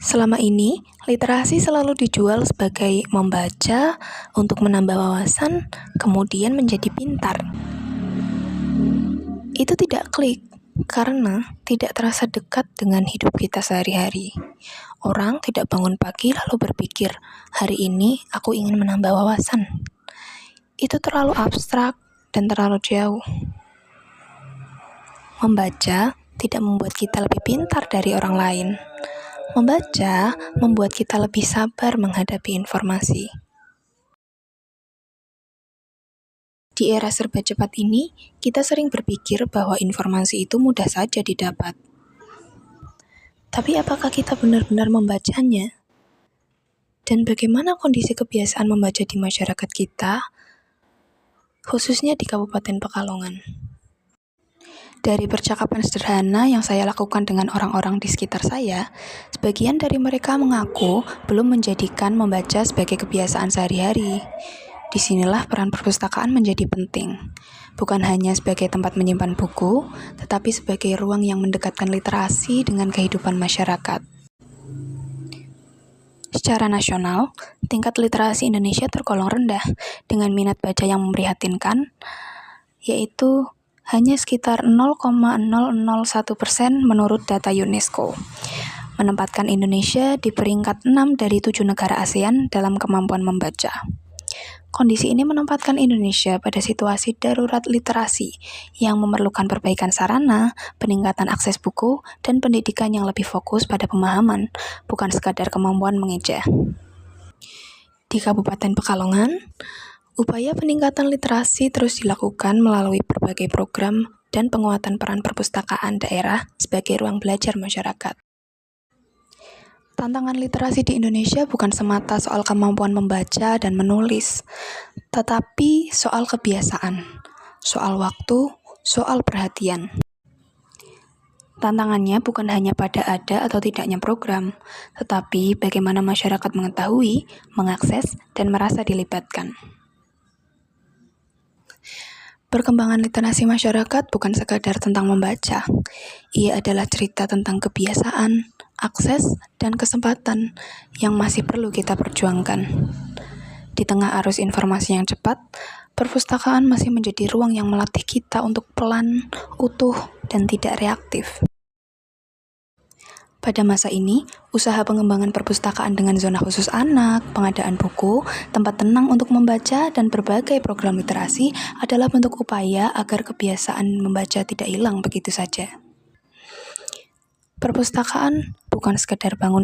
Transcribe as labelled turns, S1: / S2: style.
S1: Selama ini, literasi selalu dijual sebagai membaca untuk menambah wawasan, kemudian menjadi pintar. Itu tidak klik, karena tidak terasa dekat dengan hidup kita sehari-hari. Orang tidak bangun pagi lalu berpikir, hari ini aku ingin menambah wawasan. Itu terlalu abstrak dan terlalu jauh. Membaca tidak membuat kita lebih pintar dari orang lain. Membaca membuat kita lebih sabar menghadapi informasi. Di era serba cepat ini, kita sering berpikir bahwa informasi itu mudah saja didapat. Tapi apakah kita benar-benar membacanya? Dan bagaimana kondisi kebiasaan membaca di masyarakat kita, khususnya di Kabupaten Pekalongan? Dari percakapan sederhana yang saya lakukan dengan orang-orang di sekitar saya, sebagian dari mereka mengaku belum menjadikan membaca sebagai kebiasaan sehari-hari. Disinilah peran perpustakaan menjadi penting, bukan hanya sebagai tempat menyimpan buku, tetapi sebagai ruang yang mendekatkan literasi dengan kehidupan masyarakat. Secara nasional, tingkat literasi Indonesia tergolong rendah, dengan minat baca yang memprihatinkan, yaitu hanya sekitar 0,001% menurut data UNESCO, menempatkan Indonesia di peringkat 6 dari 7 negara ASEAN dalam kemampuan membaca. Kondisi ini menempatkan Indonesia pada situasi darurat literasi yang memerlukan perbaikan sarana, peningkatan akses buku, dan pendidikan yang lebih fokus pada pemahaman, bukan sekadar kemampuan mengeja. Di Kabupaten Pekalongan, upaya peningkatan literasi terus dilakukan melalui berbagai program dan penguatan peran perpustakaan daerah sebagai ruang belajar masyarakat. Tantangan literasi di Indonesia bukan semata soal kemampuan membaca dan menulis, tetapi soal kebiasaan, soal waktu, soal perhatian. Tantangannya bukan hanya pada ada atau tidaknya program, tetapi bagaimana masyarakat mengetahui, mengakses, dan merasa dilibatkan. Perkembangan literasi masyarakat bukan sekadar tentang membaca. Ia adalah cerita tentang kebiasaan, akses, dan kesempatan yang masih perlu kita perjuangkan. Di tengah arus informasi yang cepat, perpustakaan masih menjadi ruang yang melatih kita untuk pelan, utuh, dan tidak reaktif. Pada masa ini, usaha pengembangan perpustakaan dengan zona khusus anak, pengadaan buku, tempat tenang untuk membaca, dan berbagai program literasi adalah bentuk upaya agar kebiasaan membaca tidak hilang begitu saja. Perpustakaan bukan sekedar bangunan